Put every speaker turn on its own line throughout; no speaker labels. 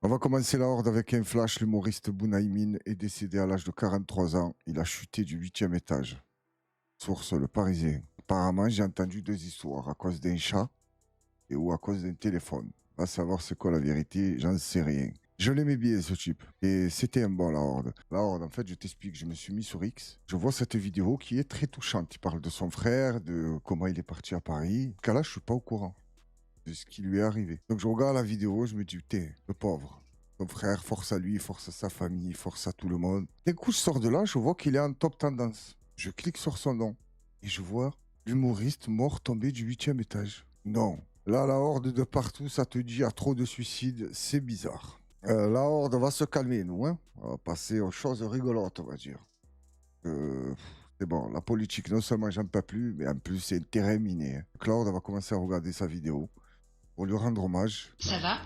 On va commencer la horde avec un flash. L'humoriste Bounaïmin est décédé à l'âge de 43 ans. Il a chuté du 8e étage. Source Le Parisien. Apparemment, j'ai entendu deux histoires, à cause d'un chat et ou à cause d'un téléphone. Va savoir c'est quoi la vérité, j'en sais rien. Je l'aimais bien ce type. Et c'était un bon la horde. La horde, en fait, je t'explique, je me suis mis sur X. Je vois cette vidéo qui est très touchante. Il parle de son frère, de comment il est parti à Paris. Qu'à là, je suis pas au courant de ce qui lui est arrivé. Donc je regarde la vidéo, je me dis, putain, le pauvre. Son frère, force à lui, force à sa famille, force à tout le monde. D'un coup, je sors de là, je vois qu'il est en top tendance. Je clique sur son nom et je vois l'humoriste mort tombé du 8e étage. Non. Là, la horde de partout, ça te dit, il y a trop de suicides, c'est bizarre. La horde va se calmer, nous, hein. On va passer aux choses rigolotes, on va dire. Euh, c'est bon, la politique, non seulement j'en peux plus, mais en plus, c'est terminé, hein. Donc la horde va commencer à regarder sa vidéo pour lui rendre hommage.
Ça va?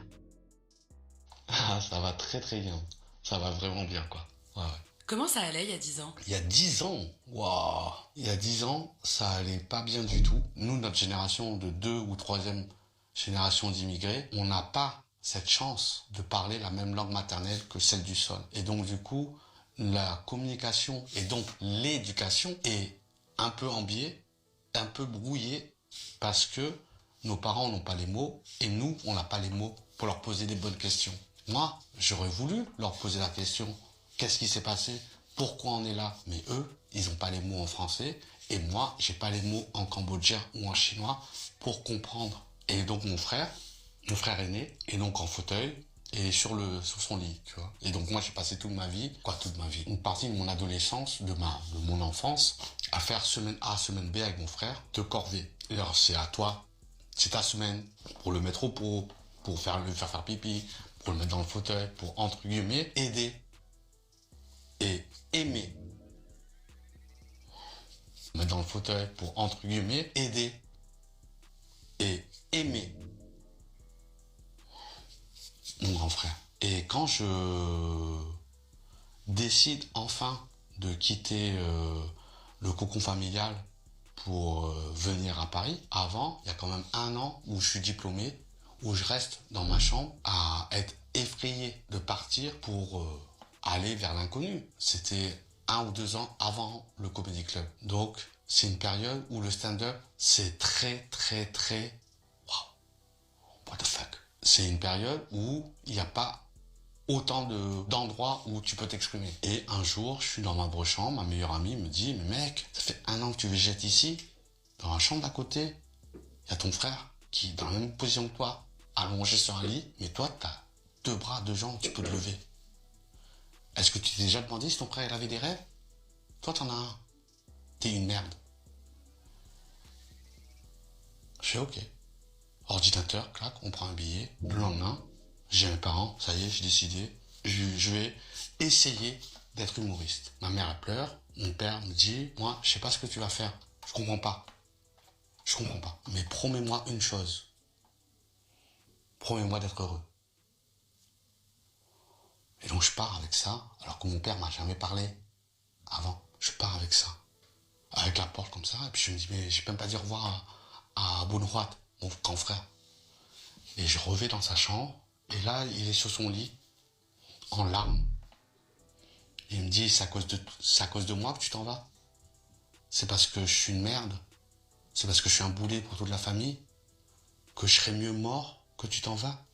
Ah, ça va très très bien. Ça va vraiment bien, quoi. Ouais, ouais.
Comment ça allait il y a 10 ans?
Il y a 10 ans, waouh. Il y a 10 ans, ça allait pas bien du tout. Nous, notre génération de deux ou troisième génération d'immigrés, on n'a pas cette chance de parler la même langue maternelle que celle du sol. Et donc, du coup, la communication et donc l'éducation est un peu en biais, un peu brouillée, parce que nos parents n'ont pas les mots et nous, on n'a pas les mots pour leur poser des bonnes questions. Moi, j'aurais voulu leur poser la question, qu'est-ce qui s'est passé? Pourquoi on est là? Mais eux, ils n'ont pas les mots en français et moi, j'ai pas les mots en cambodgien ou en chinois pour comprendre. Et donc mon frère aîné, est donc en fauteuil et sur son lit, tu vois. Et donc moi, j'ai passé toute ma vie, une partie de mon adolescence, de mon enfance, à faire semaine A, semaine B avec mon frère, de corvée. Et alors c'est à toi, c'est ta semaine pour le mettre au pot, pour le faire faire pipi, pour le mettre dans le fauteuil, pour entre guillemets aider et aimer. Mettre dans le fauteuil pour entre guillemets aider et aimer mon grand frère. Et quand je décide enfin de quitter le cocon familial pour venir à Paris, avant, il y a quand même un an où je suis diplômé, où je reste dans ma chambre à être effrayé de partir pour aller vers l'inconnu. C'était 1 ou 2 ans avant le Comedy Club. Donc, c'est une période où le stand-up, c'est très, très, très... Wow, what the fuck. C'est une période où il n'y a pas autant d'endroits où tu peux t'exprimer. Et un jour, je suis dans ma chambre, ma meilleure amie me dit, mais mec, ça fait 1 an que tu végètes ici, dans la chambre d'à côté, il y a ton frère qui est dans la même position que toi, allongé sur un lit, mais toi, t'as 2 bras, 2 jambes, tu peux te lever. Est-ce que tu t'es déjà demandé si ton frère il avait des rêves? Toi, t'en as un. T'es une merde. Je fais ok. Ordinateur, clac, on prend un billet. Le lendemain, j'ai mes parents, ça y est, j'ai décidé. Je vais essayer d'être humoriste. Ma mère, elle pleure. Mon père me dit, moi, je sais pas ce que tu vas faire. Je comprends pas. Je comprends pas. Mais promets-moi une chose. Promets-moi d'être heureux. Et donc je pars avec ça, alors que mon père m'a jamais parlé avant. Je pars avec ça. Avec la porte comme ça, et puis je me dis, mais j'ai même pas dit au revoir à Bonroit, mon grand frère. Et je revais dans sa chambre, et là, il est sur son lit, en larmes. Et il me dit, c'est à cause de moi que tu t'en vas. C'est parce que je suis une merde. C'est parce que je suis un boulet pour toute la famille. Que je serais mieux mort que tu t'en vas.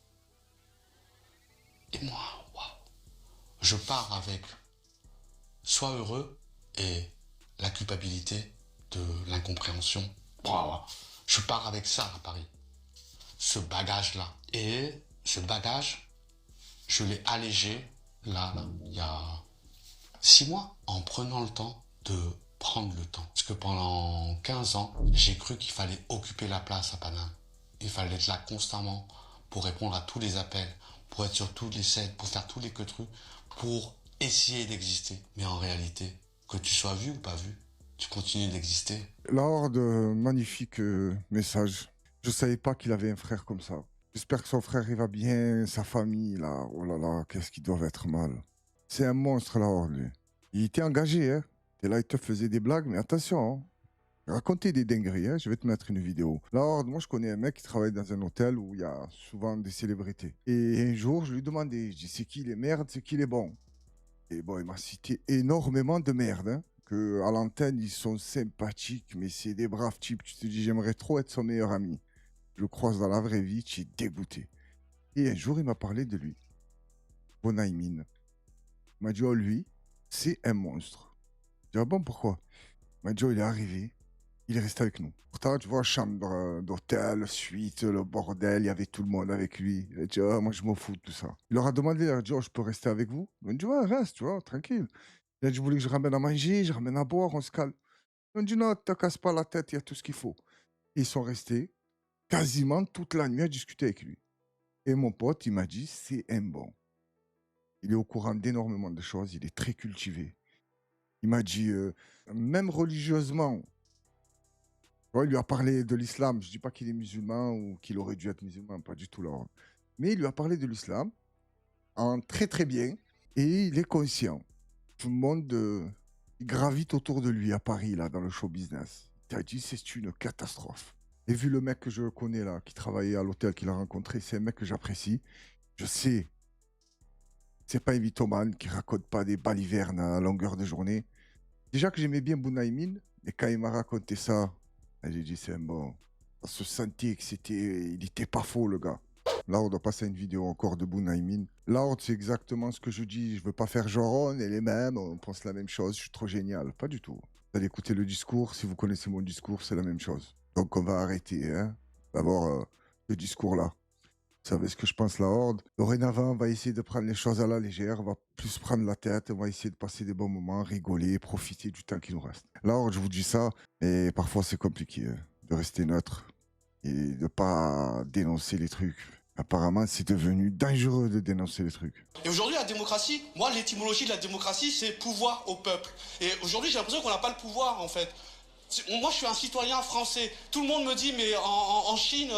Et moi, waouh. Je pars avec sois heureux et la culpabilité de l'incompréhension. Waouh. Je pars avec ça à Paris. Ce bagage-là. Et ce bagage, je l'ai allégé là, il y a 6 mois, en prenant le temps de prendre le temps. Parce que pendant 15 ans, j'ai cru qu'il fallait occuper la place à Paname. Il fallait être là constamment pour répondre à tous les appels, pour être sur toutes les scènes, pour faire tous les trucs, pour essayer d'exister. Mais en réalité, que tu sois vu ou pas vu, tu continues d'exister.
La horde, magnifique message. Je savais pas qu'il avait un frère comme ça. J'espère que son frère il va bien, sa famille là. Oh là là, qu'est-ce qu'ils doivent être mal. C'est un monstre la horde lui. Il était engagé, hein. Et là, il te faisait des blagues, mais attention, hein. Raconter des dingueries, hein, je vais te mettre une vidéo. La Horde, moi je connais un mec qui travaille dans un hôtel où il y a souvent des célébrités. Et un jour, je lui ai demandé, je dis, c'est qui les merdes, c'est qui les bons? Et bon, il m'a cité énormément de merde, hein, que à l'antenne, ils sont sympathiques, mais c'est des braves types. Tu te dis, j'aimerais trop être son meilleur ami. Je le croise dans la vraie vie, tu es dégoûté. Et un jour, il m'a parlé de lui, Bonaimin. Il m'a dit, oh, lui, c'est un monstre. Je dis, ah bon, pourquoi? Il m'a dit, oh, il est arrivé, il est resté avec nous. Pourtant, tu vois, chambre d'hôtel, suite, le bordel, il y avait tout le monde avec lui. Il a dit, oh, moi, je m'en fous de tout ça. Il leur a demandé, il leur a dit, oh, je peux rester avec vous? Ils ont dit, ouais, reste, tu vois, tranquille. Il a dit, vous voulez que je ramène à manger, je ramène à boire, on se calme. Ils ont dit, non, te casse pas la tête, il y a tout ce qu'il faut. Et ils sont restés quasiment toute la nuit à discuter avec lui. Et mon pote, il m'a dit, c'est un bon. Il est au courant d'énormément de choses, il est très cultivé. Il m'a dit, même religieusement, ouais, il lui a parlé de l'islam. Je dis pas qu'il est musulman ou qu'il aurait dû être musulman, pas du tout là. Mais il lui a parlé de l'islam en très très bien et il est conscient. Tout le monde il gravite autour de lui à Paris, là, dans le show business. Il a dit c'est une catastrophe. Et vu le mec que je connais là, qui travaillait à l'hôtel qu'il a rencontré, c'est un mec que j'apprécie. Je sais, c'est pas un mythomane qui raconte pas des balivernes à longueur de journée. Déjà que j'aimais bien Bounaïmin, et quand il m'a raconté ça, j'ai dit c'est un bon. On se sentait que il était pas faux le gars. Là, on doit passer à une vidéo encore de Bounaïmin. Là, c'est exactement ce que je dis. Je veux pas faire genre on est les mêmes, on pense la même chose, je suis trop génial. Pas du tout. Vous allez écouter le discours, si vous connaissez mon discours, c'est la même chose. Donc on va arrêter, hein, d'avoir ce discours-là. Vous savez ce que je pense, la Horde. Dorénavant, on va essayer de prendre les choses à la légère, on va plus prendre la tête, on va essayer de passer des bons moments, rigoler, profiter du temps qui nous reste. La Horde, je vous dis ça, mais parfois c'est compliqué de rester neutre et de pas dénoncer les trucs. Apparemment, c'est devenu dangereux de dénoncer les trucs.
Et aujourd'hui, la démocratie, moi, l'étymologie de la démocratie, c'est pouvoir au peuple. Et aujourd'hui, j'ai l'impression qu'on n'a pas le pouvoir, en fait. Moi, je suis un citoyen français. Tout le monde me dit, mais en Chine,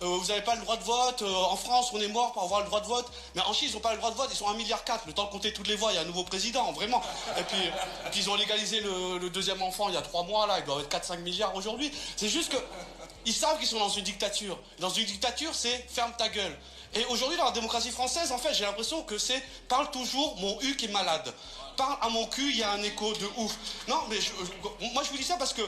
vous n'avez pas le droit de vote. En France, on est mort pour avoir le droit de vote. Mais en Chine, ils n'ont pas le droit de vote. Ils sont 1,4 milliard. Le temps de compter toutes les voix, il y a un nouveau président, vraiment. Et puis ils ont légalisé le deuxième enfant il y a 3 mois, là. Il doit être 4-5 milliards aujourd'hui. C'est juste que ils savent qu'ils sont dans une dictature. Dans une dictature, c'est ferme ta gueule. Et aujourd'hui, dans la démocratie française, en fait, j'ai l'impression que c'est parle toujours mon huc est malade. Parle à mon cul, il y a un écho de ouf. Non, mais moi, je vous dis ça parce que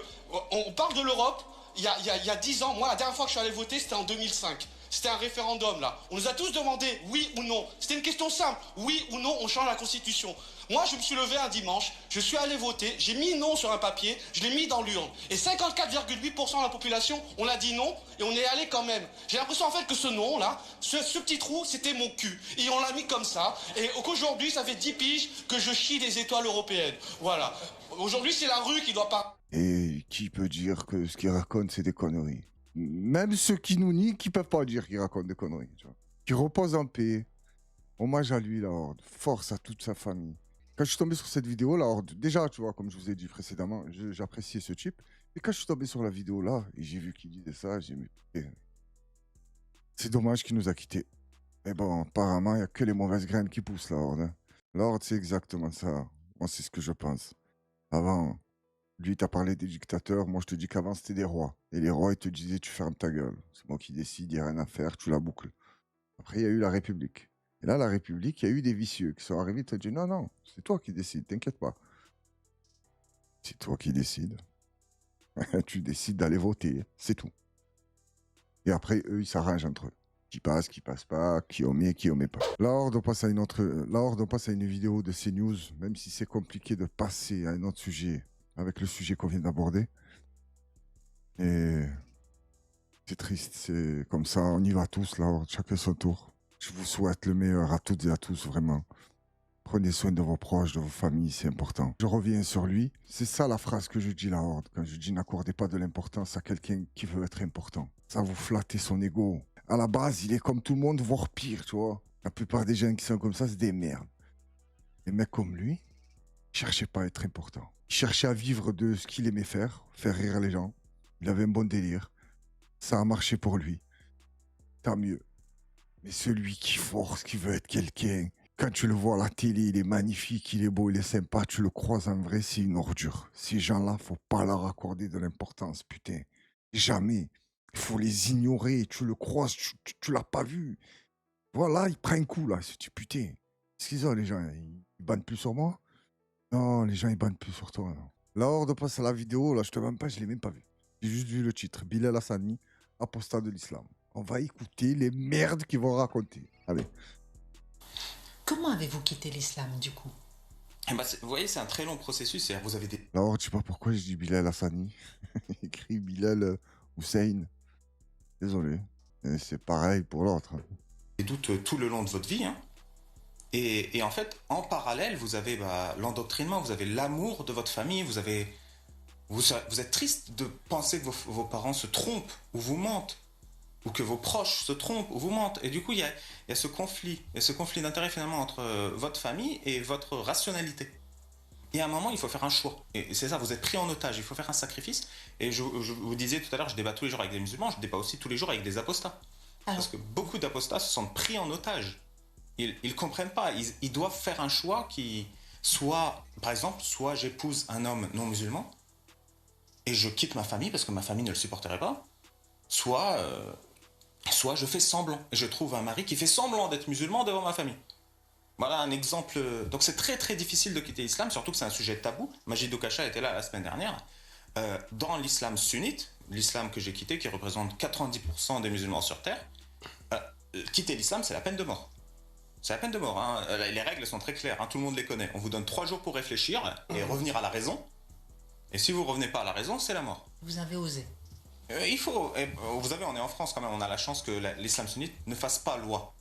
on parle de l'Europe. Il y a 10 ans, moi, la dernière fois que je suis allé voter, c'était en 2005. C'était un référendum, là. On nous a tous demandé oui ou non. C'était une question simple. Oui ou non, on change la Constitution. Moi, je me suis levé un dimanche, je suis allé voter, j'ai mis non sur un papier, je l'ai mis dans l'urne. Et 54,8% de la population, on a dit non, et on est allé quand même. J'ai l'impression, en fait, que ce non-là, ce petit trou, c'était mon cul. Et on l'a mis comme ça. Et qu'aujourd'hui, ça fait 10 piges que je chie des étoiles européennes. Voilà. Aujourd'hui, c'est la rue qui doit pas...
Et qui peut dire que ce qu'il raconte, c'est des conneries? Même ceux qui nous nient, qui peuvent pas dire qu'il raconte des conneries. Tu vois. Qui repose en paix. Hommage à lui, la Horde. Force à toute sa famille. Quand je suis tombé sur cette vidéo, la Horde, déjà, tu vois, comme je vous ai dit précédemment, j'appréciais ce type. Et quand je suis tombé sur la vidéo là, et j'ai vu qu'il disait ça, j'ai dit, putain, c'est dommage qu'il nous a quittés. Mais bon, apparemment, il n'y a que les mauvaises graines qui poussent, la Horde. Hein. La Horde, c'est exactement ça. Moi, c'est ce que je pense. Avant, lui, t'as parlé des dictateurs. Moi, je te dis qu'avant, c'était des rois. Et les rois, ils te disaient, tu fermes ta gueule. C'est moi qui décide, il n'y a rien à faire, tu la boucles. Après, il y a eu la République. Et là, la République, il y a eu des vicieux qui sont arrivés et te dit non, non, c'est toi qui décides, t'inquiète pas. C'est toi qui décides. Tu décides d'aller voter, c'est tout. Et après, eux, ils s'arrangent entre eux. Qui passe pas, qui omet, qui omet pas. Là, on passe à on passe à une vidéo de CNews, même si c'est compliqué de passer à un autre sujet avec le sujet qu'on vient d'aborder. Et c'est triste, c'est comme ça, on y va tous, là, chacun son tour. Je vous souhaite le meilleur à toutes et à tous, vraiment. Prenez soin de vos proches, de vos familles, c'est important. Je reviens sur lui. C'est ça la phrase que je dis, la Horde. Quand je dis n'accordez pas de l'importance à quelqu'un qui veut être important. Ça vous flatter son ego. À la base, il est comme tout le monde, voire pire, tu vois. La plupart des gens qui sont comme ça, c'est des merdes. Les mecs comme lui, il cherchait pas à être important. Il cherchait à vivre de ce qu'il aimait faire rire les gens. Il avait un bon délire. Ça a marché pour lui. Tant mieux. Mais celui qui force, qui veut être quelqu'un, Quand tu le vois à la télé, il est magnifique, il est beau, il est sympa. Tu le croises en vrai, c'est une ordure. Ces gens-là, faut pas leur accorder de l'importance, putain. Jamais. Il faut les ignorer. Tu le croises, tu l'as pas vu. Voilà, il prend un coup, là. Il se dit, putain, qu'est-ce qu'ils ont, les gens? Ils bandent plus sur moi? Non, les gens, ils bandent plus sur toi, non. Là, hors de passer à la vidéo, là, je te mens pas, je l'ai même pas vu. J'ai juste vu le titre. Bilal Hassani, apostat de l'islam. On va écouter les merdes qu'ils vont raconter. Allez.
Comment avez-vous quitté l'islam du coup?
Eh ben, vous voyez, c'est un très long processus. C'est-à-dire, vous avez des
Alors, je sais pas pourquoi je dis Bilal Hassani. Il écrit Bilal Hussein. Désolé. Et c'est pareil pour l'autre.
doutes tout le long de votre vie. Hein. Et en fait, en parallèle, vous avez l'endoctrinement, vous avez l'amour de votre famille, vous êtes triste de penser que vos parents se trompent ou vous mentent, ou que vos proches se trompent ou vous mentent. Et du coup, il y a ce conflit, d'intérêt finalement entre votre famille et votre rationalité. Et à un moment, il faut faire un choix. Et c'est ça, vous êtes pris en otage, il faut faire un sacrifice. Et je vous disais tout à l'heure, je débat tous les jours avec des musulmans, je débat aussi tous les jours avec des apostats.
Alors,
Parce que beaucoup d'apostats se sentent pris en otage. Ils ne comprennent pas. Ils doivent faire un choix qui, soit, par exemple, soit j'épouse un homme non musulman et je quitte ma famille parce que ma famille ne le supporterait pas, soit je fais semblant et je trouve un mari qui fait semblant d'être musulman devant ma famille. Voilà un exemple. Donc c'est très très difficile de quitter l'islam, surtout que c'est un sujet tabou. Majid Okacha était là la semaine dernière. Dans l'islam sunnite, l'islam que j'ai quitté, qui représente 90% des musulmans sur Terre, quitter l'islam, c'est la peine de mort. C'est la peine de mort. Hein. Les règles sont très claires, hein. Tout le monde les connaît. On vous donne 3 jours pour réfléchir et revenir à la raison. Et si vous revenez pas à la raison, c'est la mort.
vous avez osé.
Il faut. Vous savez, on est en France quand même. On a la chance que l'islam sunnite ne fasse pas loi.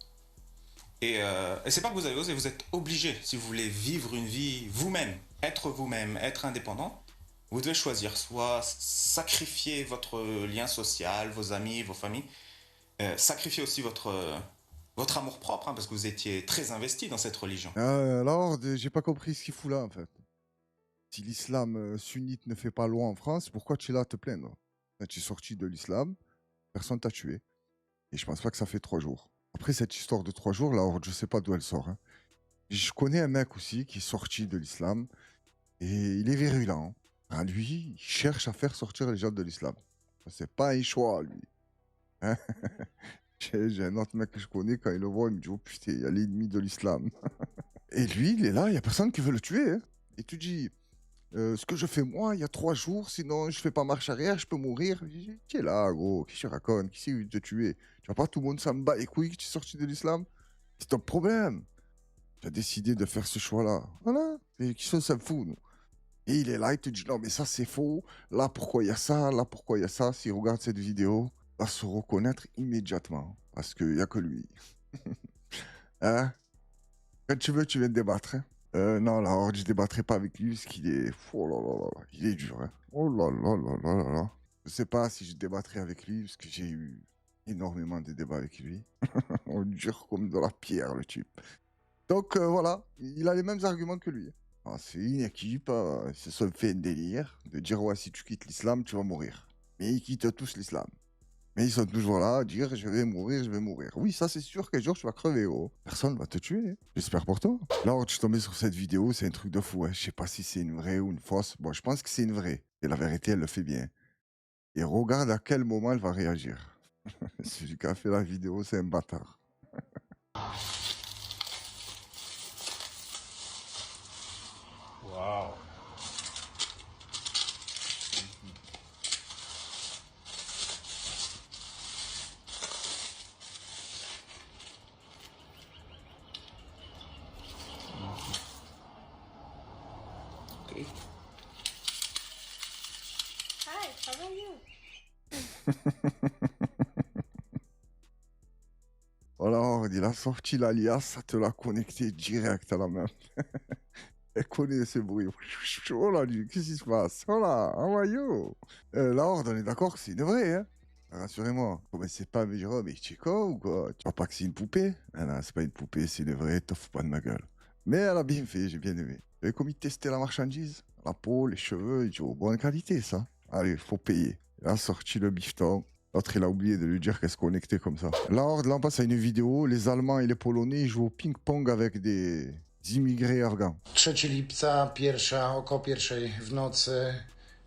Et c'est pas que vous avez osé, vous êtes obligé, si vous voulez vivre une vie vous-même, être indépendant, vous devez choisir, soit sacrifier votre lien social, vos amis, vos familles, sacrifier aussi votre amour-propre, hein, parce que vous étiez très investi dans cette religion.
Alors, j'ai pas compris ce qu'il fout là, en fait. Si l'islam sunnite ne fait pas loi en France, pourquoi tu es là à te plaindre? Quand tu es sorti de l'islam, personne t'a tué. Et je pense pas que ça fait 3 jours. Après, cette histoire de 3 jours, là, je sais pas d'où elle sort. Hein. Je connais un mec aussi qui est sorti de l'islam et il est virulent. Hein, lui, il cherche à faire sortir les gens de l'islam. C'est pas un choix, lui. Hein. J'ai un autre mec que je connais, quand il le voit, il me dit, oh putain, il y a l'ennemi de l'islam. Et lui, il est là, il y a personne qui veut le tuer. Hein. Et tu dis, ce que je fais moi, il y a 3 jours, sinon je fais pas marche arrière, je peux mourir. Je dis, qui est là, gros? Qui se raconte? Qui c'est qui veut te tuer? Tu vois pas, tout le monde s'en bat les couilles que tu es sorti de l'islam? C'est ton problème. Tu as décidé de faire ce choix-là. Voilà. Et qui s'en fout, nous? Et il est là, il te dit, non, mais ça c'est faux. Là, pourquoi il y a ça? Là, pourquoi il y a ça? S'il regarde cette vidéo, il va se reconnaître immédiatement. Parce qu'il n'y a que lui. Hein? Quand tu veux, tu viens de débattre. Hein? Non, là, alors, je débattrai pas avec lui parce qu'il est. Oh là là là, il est dur. Hein? Oh là là là là là là. Je sais pas si je débattrai avec lui parce que j'ai eu énormément de débats avec lui. On dure comme de la pierre, le type. Donc voilà, il a les mêmes arguments que lui. Ah, c'est une équipe, ils se sont fait un délire de dire ouais, si tu quittes l'islam, tu vas mourir. Mais ils quittent tous l'islam. Mais ils sont toujours là à dire je vais mourir, je vais mourir. Oui, ça c'est sûr qu'un jour tu vas crever, oh. Personne va te tuer. Hein. J'espère pour toi. Là, quand je suis tombé sur cette vidéo, c'est un truc de fou. Hein. Je sais pas si c'est une vraie ou une fausse. Bon, je pense que c'est une vraie. Et la vérité, elle le fait bien. Et regarde à quel moment elle va réagir. Celui qui a fait la vidéo, c'est un bâtard.
Wow.
Okay.
Hi, how are you?
Alors, il a sorti l'alias, ça te l'a connecté direct à la main. Elle connaît ce bruit. Oh là, qu'est-ce qui se passe? Oh là, how are you? Là, on est d'accord que c'est une vraie, hein? Rassurez-moi. Commencez pas à me dire, oh, mais tu es con ou quoi? Tu vois pas que c'est une poupée? Ah non, c'est pas une poupée, c'est une vraie, t'offres pas de ma gueule. Mais elle a bien fait, j'ai bien aimé. Vous avez commis de tester la marchandise? La peau, les cheveux, il dit, oh, bonne qualité, ça. Allez, faut payer. Elle a sorti le bifton. L'autre, il a oublié de lui dire qu'elle se connectait comme ça. Là, on passe à une vidéo. Les Allemands et les Polonais ils jouent au ping-pong avec des immigrés afghans.
3 lipca, około pierwszej w nocy,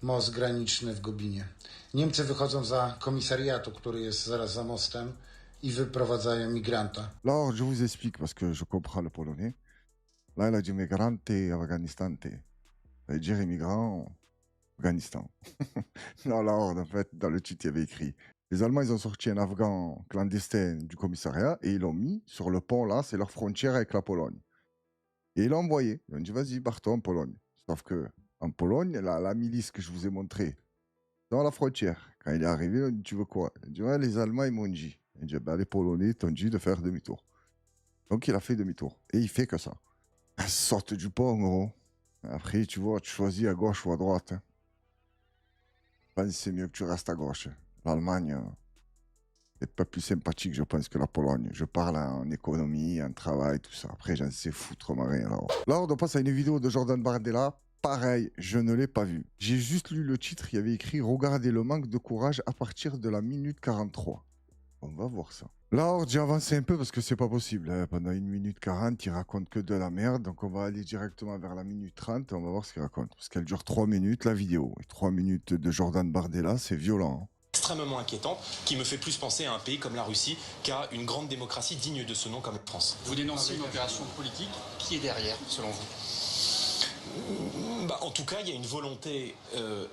most graniczny w Gobinie. Niemcy wychodzą za komisariatu, który jest zaraz za mostem i wyprowadzają migranta.
Alors, je vous explique parce que je comprends le polonais. Là, il a dit migrante Afghanistante. Ça veut dire immigrant Afghanistan. Non, là, en fait, dans le titre, il y avait écrit les Allemands, ils ont sorti un Afghan clandestin du commissariat et ils l'ont mis sur le pont là, c'est leur frontière avec la Pologne. Et ils l'ont envoyé. Ils ont dit vas-y, barre-toi en Pologne. Sauf que en Pologne, la milice que je vous ai montrée dans la frontière, quand il est arrivé, il a dit tu veux quoi? Il a dit ouais, les Allemands, ils m'ont dit. Il a dit bah, les Polonais t'ont dit de faire demi-tour. Donc il a fait demi-tour. Et il fait que ça. Ils sortent du pont, gros. Après, tu vois, tu choisis à gauche ou à droite. Hein. Je pense que c'est mieux que tu restes à gauche. L'Allemagne, c'est pas plus sympathique, je pense, que la Pologne. Je parle en économie, en travail, tout ça. Après, j'en sais foutre ma rien. Là, on passe à une vidéo de Jordan Bardella. Pareil, je ne l'ai pas vu. J'ai juste lu le titre, il y avait écrit « Regardez le manque de courage à partir de la minute 43 ». On va voir ça. Là, j'ai avancé un peu parce que c'est pas possible. Hein. Pendant 1 minute 40, il raconte que de la merde. Donc, on va aller directement vers la minute 30 et on va voir ce qu'il raconte. Parce qu'elle dure 3 minutes, la vidéo. Et 3 minutes de Jordan Bardella, c'est violent. Hein.
Extrêmement inquiétante, qui me fait plus penser à un pays comme la Russie qu'à une grande démocratie digne de ce nom comme la France.
Vous dénoncez une opération politique. Qui est derrière, selon vous?
En tout cas, il y a une volonté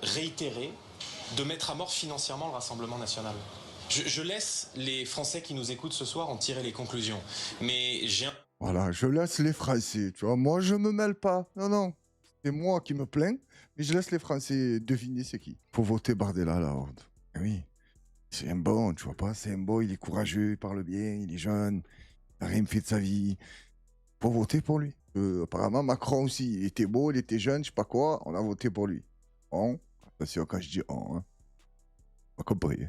réitérée de mettre à mort financièrement le Rassemblement national. Je laisse les Français qui nous écoutent ce soir en tirer les conclusions. Mais j'ai un...
Voilà, je laisse les Français, tu vois. Moi, je me mêle pas. Non, non. C'est moi qui me plains, mais je laisse les Français deviner c'est qui. Faut voter Bardella, la horde. Oui. C'est un bon, tu vois pas. C'est un bon, il est courageux, il parle bien, il est jeune, il n'a rien fait de sa vie. Faut voter pour lui. Apparemment, Macron aussi, il était beau, il était jeune, je sais pas quoi, on a voté pour lui. On, attention quand je dis on, hein. Pas compris.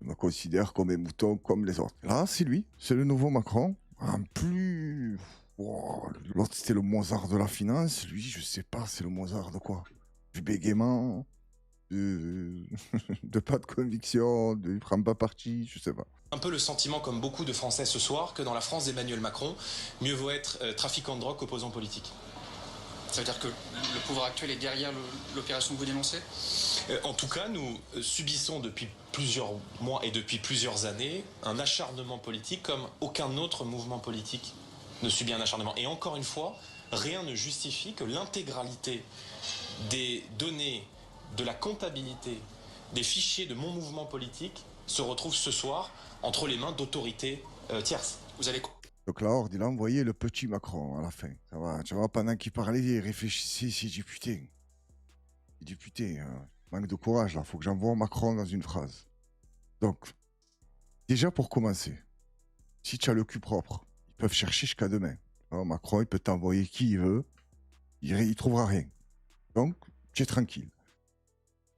Je me considère comme un mouton, comme les autres. Là, c'est lui, c'est le nouveau Macron. En plus, wow, l'autre c'était le Mozart de la finance, lui, je sais pas, c'est le Mozart de quoi? Du bégaiement, de pas de conviction, de il prend pas parti, je sais pas.
Un peu le sentiment, comme beaucoup de Français ce soir, que dans la France d'Emmanuel Macron, mieux vaut être trafiquant de drogue qu'opposant politique.
Ça veut dire que le pouvoir actuel est derrière l'opération que vous dénoncez?
En tout cas, nous subissons depuis plusieurs mois et depuis plusieurs années un acharnement politique comme aucun autre mouvement politique ne subit un acharnement. Et encore une fois, rien ne justifie que l'intégralité des données, de la comptabilité, des fichiers de mon mouvement politique se retrouve ce soir entre les mains d'autorités tierces.
Vous allez...
Donc la horde, il a envoyé le petit Macron à la fin. Ça va, tu vois, pendant qu'il parlait, il réfléchissait, il s'est dit putain. Il dit putain, manque de courage là, faut que j'envoie Macron dans une phrase. Donc, déjà pour commencer, si tu as le cul propre, ils peuvent chercher jusqu'à demain. Alors, Macron, il peut t'envoyer qui il veut, il trouvera rien. Donc, tu es tranquille.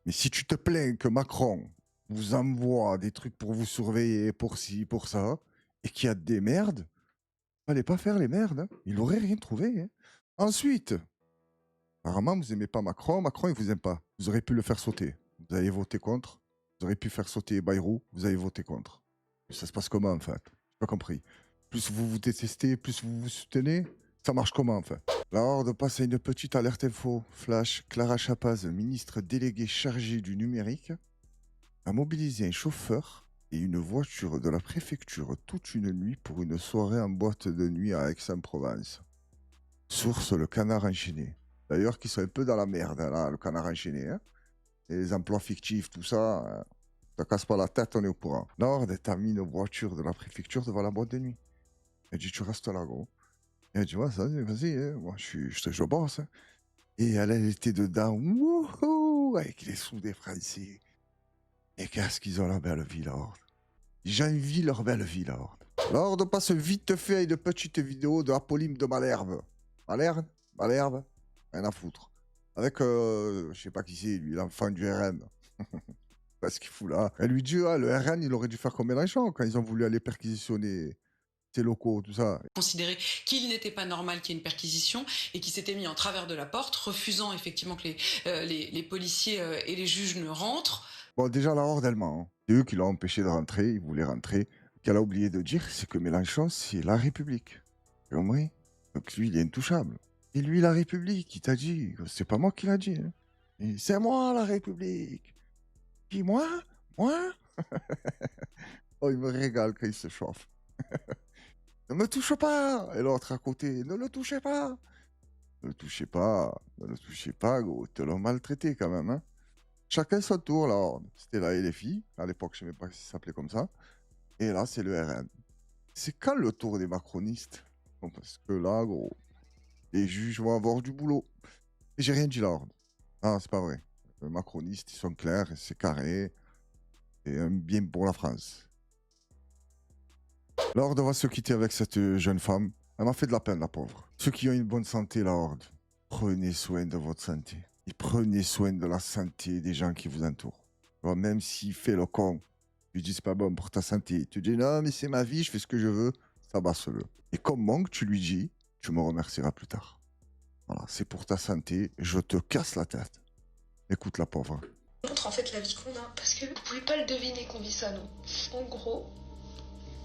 Mais si tu te plains que Macron vous envoie des trucs pour vous surveiller, pour ci, pour ça, et qu'il y a des merdes, fallait pas faire les merdes. Hein. Il aurait rien trouvé. Hein. Ensuite, apparemment, vous aimez pas Macron. Macron, il vous aime pas. Vous auriez pu le faire sauter. Vous avez voté contre. Vous auriez pu faire sauter Bayrou. Vous avez voté contre. Ça se passe comment, en fait? J'ai pas compris. Plus vous vous détestez, plus vous vous soutenez. Ça marche comment, en fait? La horde passe à une petite alerte info. Flash, Clara Chapaz, ministre déléguée chargée du numérique, a mobilisé un chauffeur et une voiture de la préfecture toute une nuit pour une soirée en boîte de nuit à Aix-en-Provence. Source, le Canard enchaîné. D'ailleurs, qui sont un peu dans la merde, là, le Canard enchaîné. Hein. Et les emplois fictifs, tout ça, ça casse pas la tête, on est au courant. La horde a mis une voiture de la préfecture devant la boîte de nuit. Elle dit, tu restes là, gros. Et elle dit, ouais, vas-y, hein. Moi, je bosse. Hein. Et elle était dedans, wouhou, avec les sous des Français. Et qu'est-ce qu'ils ont la belle vie, la horde. J'envie leur belle vie, la horde. La horde passe vite fait à une petite vidéo de Apolline de Malherbe. Malherbe, rien à foutre. Avec, je sais pas qui c'est, lui, l'enfant du RN. Qu'est-ce qu'il fout là? Elle lui dit, ah, le RN, il aurait dû faire comme Mélenchon quand ils ont voulu aller perquisitionner ses locaux, tout ça.
Considéré qu'il n'était pas normal qu'il y ait une perquisition et qui s'était mis en travers de la porte, refusant effectivement que les policiers et les juges ne rentrent.
Bon, déjà, la Horde, elle ment, hein. C'est eux qui l'ont empêché de rentrer, ils voulaient rentrer. Ce qu'elle a oublié de dire, c'est que Mélenchon, c'est la République. Tu as compris? Donc lui, il est intouchable. Et lui, la République, il t'a dit, c'est pas moi qui l'a dit, hein. Et c'est moi, la République. Qui, moi? Moi? Oh, il me régale quand il se chauffe. Ne me touche pas! Et l'autre à côté, ne le touchez pas! Ne le touchez pas, ne le touchez pas, gros. Te l'ont maltraité quand même, hein. Chacun son tour, la Horde. C'était la LFI. À l'époque, je ne sais même pas si ça s'appelait comme ça. Et là, c'est le RN. C'est quand le tour des macronistes? Bon, parce que là, gros, les juges vont avoir du boulot. Et j'ai rien dit, la Horde. Ah, c'est pas vrai. Les macronistes, ils sont clairs, c'est carré. Et un bien pour la France. La Horde va se quitter avec cette jeune femme. Elle m'a fait de la peine, la pauvre. Ceux qui ont une bonne santé, la Horde, prenez soin de votre santé. Et prenez soin de la santé des gens qui vous entourent. Bon, même s'il fait le con, tu lui dis c'est pas bon pour ta santé. Tu dis non, mais c'est ma vie, je fais ce que je veux. Ça basse-le. Et comme manque, tu lui dis, tu me remercieras plus tard. Voilà, c'est pour ta santé, je te casse la tête. Écoute la pauvre.
Montre en fait la vie qu'on a, parce que vous pouvez pas le deviner qu'on vit ça, nous. En gros,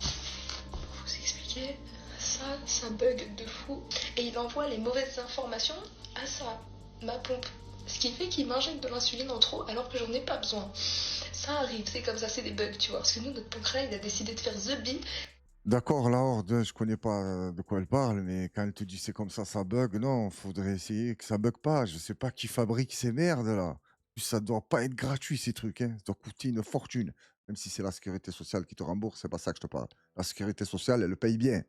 vous expliquer, ça bug de fou, et il envoie les mauvaises informations à ma pompe. Ce qui fait qu'il m'injecte de l'insuline en trop alors que j'en ai pas besoin. Ça arrive, c'est comme ça, c'est des bugs, tu vois. Parce que nous, notre pancréas, il a décidé de faire the bee.
D'accord, la Horde, je connais pas de quoi elle parle, mais quand elle te dit c'est comme ça bug, non, faudrait essayer que ça bug pas. Je sais pas qui fabrique ces merdes là. En plus, ça doit pas être gratuit ces trucs, hein. Ça doit coûter une fortune. Même si c'est la sécurité sociale qui te rembourse, c'est pas ça que je te parle. La sécurité sociale, elle le paye bien.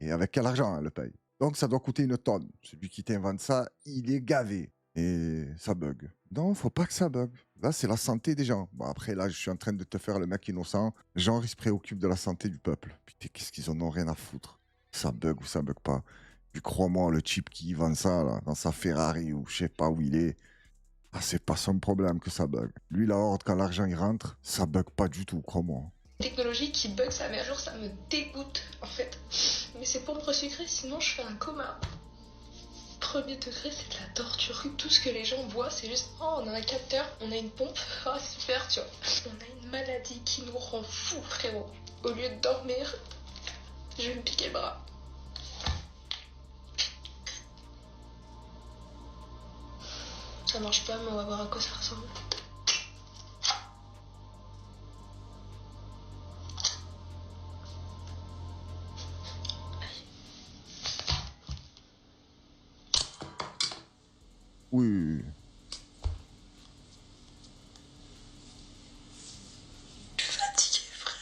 Et avec quel argent elle le paye? Donc ça doit coûter une tonne. Celui qui t'invente ça, il est gavé. Et ça bug. Non, faut pas que ça bug. Là, c'est la santé des gens. Bon, après, là, je suis en train de te faire le mec innocent. Genre, ils se préoccupent de la santé du peuple. Putain, qu'est-ce qu'ils en ont rien à foutre. Ça bug ou ça bug pas. Puis crois-moi, le type qui vend ça, là, dans sa Ferrari ou je sais pas où il est, ah, c'est pas son problème que ça bug. Lui, la Horde, quand l'argent il rentre, ça bug pas du tout, crois-moi.
Technologie qui bug ça, mais un jour, ça me dégoûte, en fait. Mais c'est pour me resucrer, sinon je fais un coma. Premier degré, c'est de la torture. Tout ce que les gens voient, c'est juste oh, on a un capteur, on a une pompe, ah super, tu vois. On a une maladie qui nous rend fous, frérot. Au lieu de dormir, je vais me piquer le bras. Ça marche pas, mais on va voir à quoi ça ressemble.
Oui.
Je suis fatiguée, frère.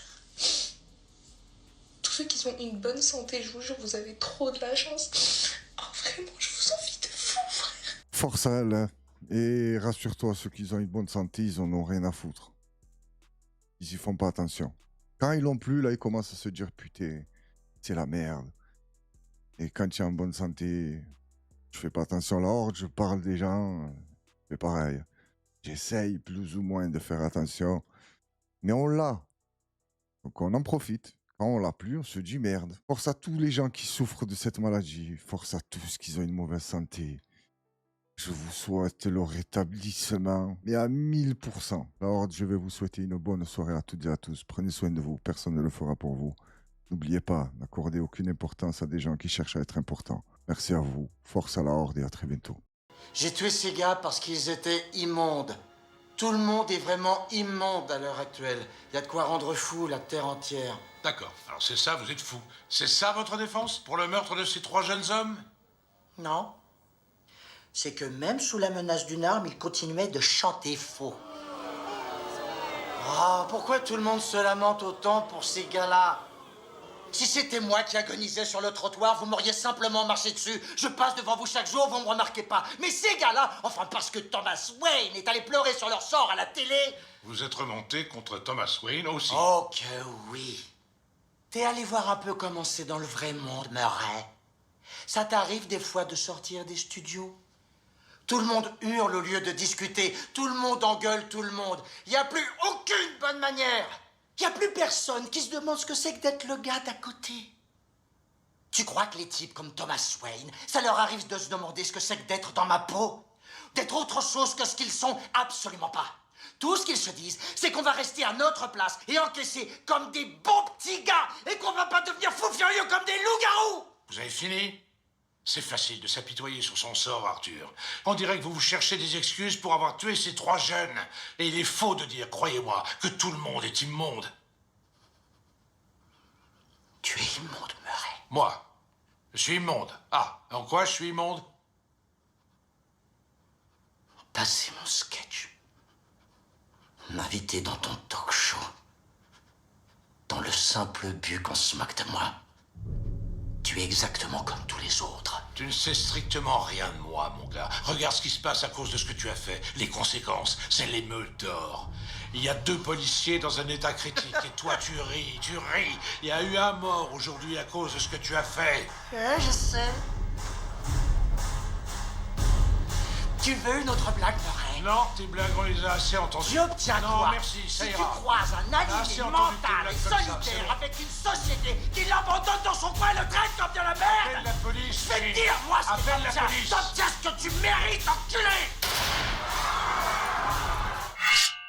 Tous ceux qui ont une bonne santé, je vous jure, vous avez trop de la chance. Oh, vraiment, je vous envie de fou, frère.
Force à elle, hein. Et rassure-toi, ceux qui ont une bonne santé, ils en ont rien à foutre. Ils y font pas attention. Quand ils l'ont plus, là, ils commencent à se dire putain, c'est la merde. Et quand tu es en bonne santé, je fais pas attention à la Horde, je parle des gens, c'est pareil. J'essaye plus ou moins de faire attention, mais on l'a. Donc on en profite. Quand on l'a plus, on se dit merde. Force à tous les gens qui souffrent de cette maladie, force à tous qui ont une mauvaise santé. Je vous souhaite le rétablissement, mais à 1000%. La Horde, je vais vous souhaiter une bonne soirée à toutes et à tous. Prenez soin de vous, personne ne le fera pour vous. N'oubliez pas, n'accordez aucune importance à des gens qui cherchent à être importants. Merci à vous, force à la Horde et à très bientôt.
J'ai tué ces gars parce qu'ils étaient immondes. Tout le monde est vraiment immonde à l'heure actuelle. Il y a de quoi rendre fou la terre entière.
D'accord, alors c'est ça, vous êtes fou. C'est ça votre défense pour le meurtre de ces 3 jeunes hommes?
Non. C'est que même sous la menace d'une arme, ils continuaient de chanter faux. Oh, pourquoi tout le monde se lamente autant pour ces gars-là? Si c'était moi qui agonisais sur le trottoir, vous m'auriez simplement marché dessus. Je passe devant vous chaque jour, vous me remarquez pas. Mais ces gars-là, enfin parce que Thomas Wayne est allé pleurer sur leur sort à la télé...
Vous êtes remonté contre Thomas Wayne aussi.
Oh que oui. T'es allé voir un peu comment c'est dans le vrai monde, Murray. Ça t'arrive des fois de sortir des studios? Tout le monde hurle au lieu de discuter. Tout le monde engueule tout le monde. Il n'y a plus aucune bonne manière. Il n'y a plus personne qui se demande ce que c'est que d'être le gars d'à côté. Tu crois que les types comme Thomas Wayne, ça leur arrive de se demander ce que c'est que d'être dans ma peau? D'être autre chose que ce qu'ils sont? Absolument pas. Tout ce qu'ils se disent, c'est qu'on va rester à notre place et encaisser comme des bons petits gars et qu'on va pas devenir fous furieux comme des loups-garous.
Vous avez fini? C'est facile de s'apitoyer sur son sort, Arthur. On dirait que vous vous cherchez des excuses pour avoir tué ces 3 jeunes. Et il est faux de dire, croyez-moi, que tout le monde est immonde.
Tu es immonde, Murray.
Moi, je suis immonde. Ah, en quoi je suis immonde?
Passer mon sketch. M'inviter dans ton talk show. Dans le simple but qu'on se moque de moi. Tu es exactement comme tous les autres.
Tu ne sais strictement rien de moi, mon gars. Regarde ce qui se passe à cause de ce que tu as fait. Les conséquences, c'est l'émeute d'or. Il y a 2 policiers dans un état critique et toi tu ris, tu ris. Il y a eu un mort aujourd'hui à cause de ce que tu as fait.
Je sais. Tu veux une autre blague, Murray?
Non, tes blagues, on les a assez entendues.
J'obtiens
Non,
quoi?
merci, ça
si
ira.
tu croises un
Assez
animé
entendu tes
mental
blagues
et
comme ça, c'est
solitaire
bon.
avec une société qui l'abandonne dans son coin et le traite comme de la merde,
Appelle la police.
je vais te dire, moi, ce que
Appelle la
t'obtiens.
police.
T'obtiens ce que tu mérites, enculé.